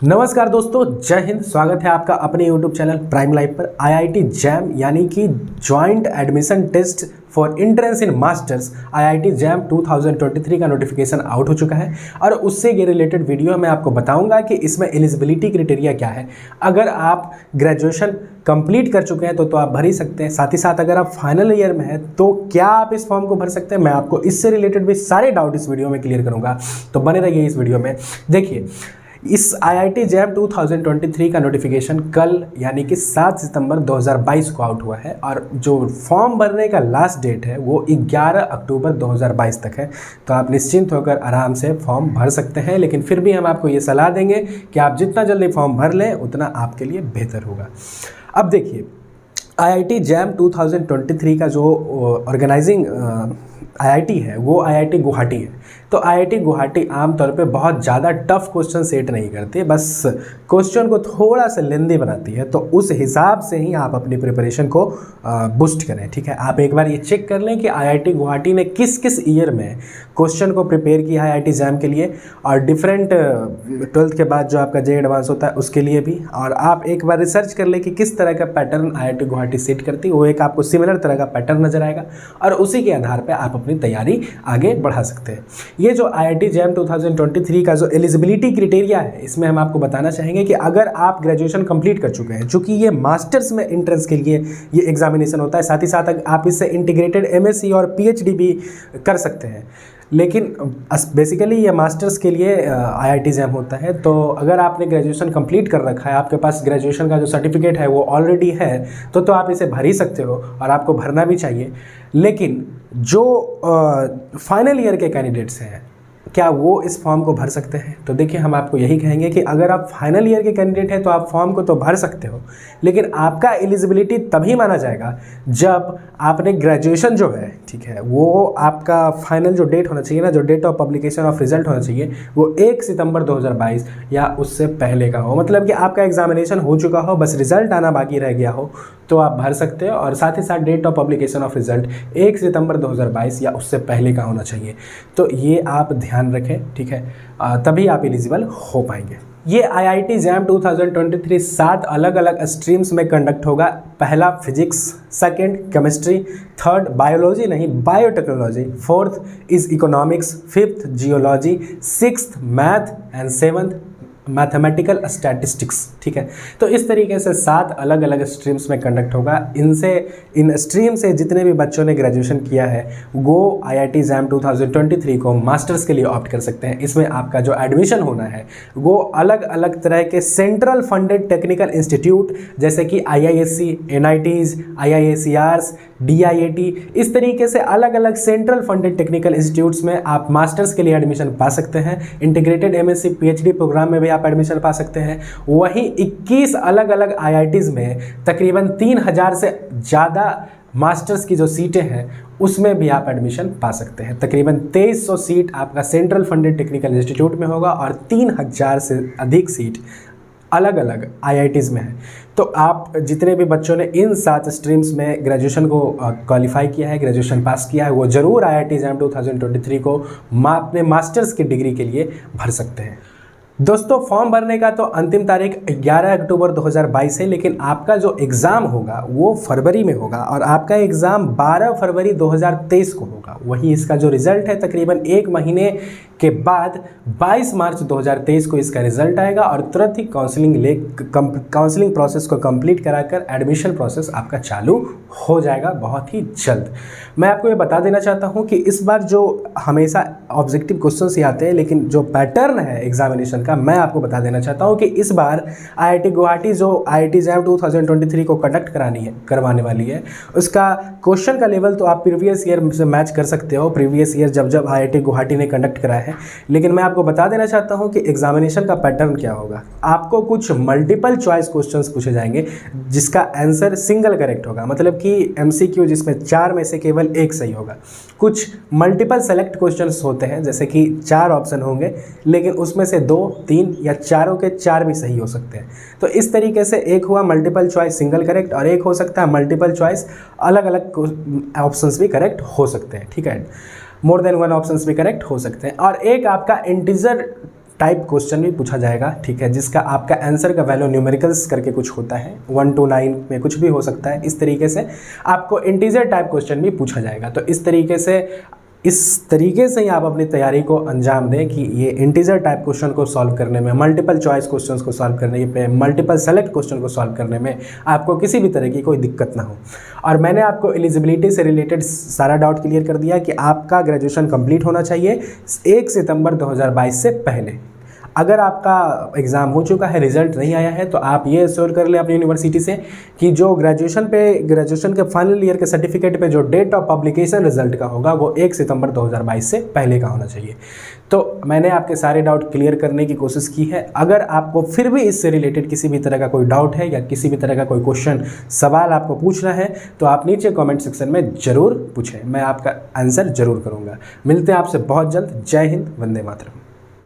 नमस्कार दोस्तों, जय हिंद। स्वागत है आपका अपने YouTube चैनल प्राइम लाइव पर। IIT जैम यानी कि joint admission test for entrance in masters IIT JAM 2023 का नोटिफिकेशन आउट हो चुका है और उससे ये रिलेटेड वीडियो मैं आपको बताऊंगा कि इसमें एलिजिबिलिटी क्राइटेरिया क्या है। अगर आप ग्रेजुएशन कंप्लीट कर चुके हैं तो आप भर ही सकते हैं। साथ ही साथ अगर आप फाइनल ईयर में हैं तो क्या आप इस फॉर्म को भर सकते हैं, मैं आपको इससे रिलेटेड भी सारे डाउट इस वीडियो में क्लियर करूँगा। तो बने रहिए इस वीडियो में। देखिए, इस IIT जैम 2023 का नोटिफिकेशन कल यानी कि 7 सितंबर 2022 को आउट हुआ है और जो फॉर्म भरने का लास्ट डेट है वो 11 अक्टूबर 2022 तक है। तो आप निश्चिंत होकर आराम से फॉर्म भर सकते हैं, लेकिन फिर भी हम आपको ये सलाह देंगे कि आप जितना जल्दी फॉर्म भर लें उतना आपके लिए बेहतर होगा। अब देखिए, IIT जैम 2023 का जो ऑर्गेनाइजिंग IIT है वो IIT गुवाहाटी है। तो IIT गुवाहाटी आमतौर पे बहुत ज़्यादा टफ क्वेश्चन सेट नहीं करती, बस क्वेश्चन को थोड़ा सा लेंदी बनाती है। तो उस हिसाब से ही आप अपनी प्रिपरेशन को बूस्ट करें। ठीक है, आप एक बार ये चेक कर लें कि IIT गुवाहाटी ने किस किस ईयर में क्वेश्चन को प्रिपेयर किया है IIT जैम के लिए, और डिफरेंट 12th के बाद जो आपका जे एडवांस होता है उसके लिए भी। और आप एक बार रिसर्च कर लें कि किस तरह का पैटर्न IIT गुवाहाटी सेट करती है, वो एक आपको सिमिलर तरह का पैटर्न नजर आएगा और उसी के आधार पर आप अपनी तैयारी आगे बढ़ा सकते हैं। ये जो IIT जैम 2023 का जो एलिजिबिलिटी क्राइटेरिया है, इसमें हम आपको बताना चाहेंगे कि अगर आप ग्रेजुएशन कंप्लीट कर चुके हैं, चूंकि ये मास्टर्स में एंट्रेंस के लिए ये एग्जामिनेशन होता है, साथ ही साथ आप इससे इंटीग्रेटेड MSc और PhD भी कर सकते हैं, लेकिन बेसिकली ये मास्टर्स के लिए IIT जैम होता है। तो अगर आपने ग्रेजुएशन कंप्लीट कर रखा है, आपके पास ग्रेजुएशन का जो सर्टिफिकेट है वो ऑलरेडी है, तो आप इसे भर ही सकते हो और आपको भरना भी चाहिए। लेकिन जो फाइनल ईयर के कैंडिडेट्स हैं, क्या वो इस फॉर्म को भर सकते हैं? तो देखिए, हम आपको यही कहेंगे कि अगर आप फाइनल ईयर के कैंडिडेट हैं तो आप फॉर्म को तो भर सकते हो, लेकिन आपका एलिजिबिलिटी तभी माना जाएगा जब आपने ग्रेजुएशन जो है, ठीक है, वो आपका फाइनल जो डेट होना चाहिए ना, जो date of publication of result होना चाहिए, वो 1 सितंबर 2022 या उससे पहले का हो। मतलब कि आपका एग्जामिनेशन हो चुका हो, बस रिजल्ट आना बाकी रह गया हो, तो आप भर सकते हो। और साथ ही साथ date of publication of result 1 सितंबर 2022 या उससे पहले का होना चाहिए। तो ये आप ध्यान रखें, ठीक है, तभी आप एलिजिबल हो पाएंगे। ये IIT जैम 2023 7 अलग अलग स्ट्रीम्स में कंडक्ट होगा। पहला physics, second chemistry, third biology नहीं biotechnology, fourth is economics, fifth geology, sixth math and seventh mathematical statistics. ठीक है, तो इस तरीके से 7 अलग अलग स्ट्रीम्स में कंडक्ट होगा। इन स्ट्रीम से जितने भी बच्चों ने ग्रेजुएशन किया है वो IIT जैम 2023 को मास्टर्स के लिए ऑप्ट कर सकते हैं। इसमें आपका जो एडमिशन होना है वो अलग अलग तरह के सेंट्रल फंडेड टेक्निकल इंस्टीट्यूट जैसे कि IISc, NITs, IISERs, DIIT, इस तरीके से अलग अलग सेंट्रल फंडेड टेक्निकल इंस्टीट्यूट्स में आप मास्टर्स के लिए एडमिशन पा सकते हैं। इंटीग्रेटेड MSc PhD प्रोग्राम में भी आप एडमिशन पा सकते हैं। वहीं 21 अलग अलग IITs में तकरीबन 3000 से ज़्यादा मास्टर्स की जो सीटें हैं उसमें भी आप एडमिशन पा सकते हैं। तकरीबन 2300 सीट आपका सेंट्रल फंडेड टेक्निकल इंस्टीट्यूट में होगा और 3000 से अधिक सीट अलग अलग IITs में है। तो आप जितने भी बच्चों ने इन 7 स्ट्रीम्स में ग्रेजुएशन को क्वालिफाई किया है, ग्रेजुएशन पास किया है, वो ज़रूर IIT जैम 2023 को अपने मास्टर्स की डिग्री के लिए भर सकते हैं। दोस्तों, फॉर्म भरने का तो अंतिम तारीख 11 अक्टूबर 2022 है, लेकिन आपका जो एग्ज़ाम होगा वो फरवरी में होगा और आपका एग्ज़ाम 12 फरवरी 2023 को होगा। वहीं इसका जो रिज़ल्ट है तकरीबन 1 महीने के बाद 22 मार्च 2023 को इसका रिज़ल्ट आएगा और तुरंत ही काउंसलिंग प्रोसेस को कंप्लीट कराकर एडमिशन प्रोसेस आपका चालू हो जाएगा बहुत ही जल्द। मैं आपको ये बता देना चाहता हूँ कि इस बार जो हमेशा ऑब्जेक्टिव क्वेश्चन ही आते हैं, लेकिन जो पैटर्न है एग्जामिनेशन का मैं आपको बता देना चाहता हूँ कि इस बार IIT गुवाहाटी जो IIT जैम 2023 को कंडक्ट करवाने वाली है, उसका क्वेश्चन का लेवल तो आप प्रीवियस ईयर से मैच कर सकते हो, प्रीवियस ईयर जब IIT गुवाहाटी ने कंडक्ट कराया है। लेकिन मैं आपको बता देना चाहता हूँ कि एग्जामिनेशन का पैटर्न क्या होगा। आपको कुछ मल्टीपल चॉइस क्वेश्चंस पूछे जाएंगे जिसका आंसर सिंगल करेक्ट होगा, मतलब कि MCQ जिसमें 4 में से केवल 1 सही होगा। कुछ मल्टीपल सेलेक्ट क्वेश्चंस होते हैं जैसे कि 4 ऑप्शन होंगे, लेकिन उसमें से 2, 3 या चारों के 4 भी सही हो सकते हैं। तो इस तरीके से एक हुआ मल्टीपल चॉइस सिंगल करेक्ट और एक हो सकता है मल्टीपल चॉइस अलग अलग ऑप्शंस भी करेक्ट हो सकते हैं। ठीक है, मोर देन 1 ऑप्शंस भी करेक्ट हो सकते हैं। और एक आपका इंटीजर टाइप क्वेश्चन भी पूछा जाएगा, ठीक है, जिसका आपका आंसर का वैल्यू न्यूमेरिकल्स करके कुछ होता है, 1 to 9 में कुछ भी हो सकता है। इस तरीके से आपको इंटीजर टाइप क्वेश्चन भी पूछा जाएगा। तो इस तरीके से ही आप अपनी तैयारी को अंजाम दें कि ये इंटीजर टाइप क्वेश्चन को सॉल्व करने में, मल्टीपल चॉइस क्वेश्चंस को सॉल्व करने में, मल्टीपल सेलेक्ट क्वेश्चन को सॉल्व करने में आपको किसी भी तरह की कोई दिक्कत ना हो। और मैंने आपको एलिजिबिलिटी से रिलेटेड सारा डाउट क्लियर कर दिया कि आपका ग्रेजुएशन कंप्लीट होना चाहिए 1 सितंबर 2022 से पहले। अगर आपका एग्ज़ाम हो चुका है, रिजल्ट नहीं आया है, तो आप ये एश्योर कर लें अपनी यूनिवर्सिटी से कि जो ग्रेजुएशन के फाइनल ईयर के सर्टिफिकेट पे जो डेट ऑफ पब्लिकेशन रिजल्ट का होगा वो 1 सितंबर 2022 से पहले का होना चाहिए। तो मैंने आपके सारे डाउट क्लियर करने की कोशिश की है। अगर आपको फिर भी इससे रिलेटेड किसी भी तरह का कोई डाउट है या किसी भी तरह का कोई क्वेश्चन सवाल आपको पूछना है तो आप नीचे कमेंट सेक्शन में ज़रूर पूछें, मैं आपका आंसर ज़रूर करूँगा। मिलते हैं आपसे बहुत जल्द। जय हिंद, वंदे मातरम।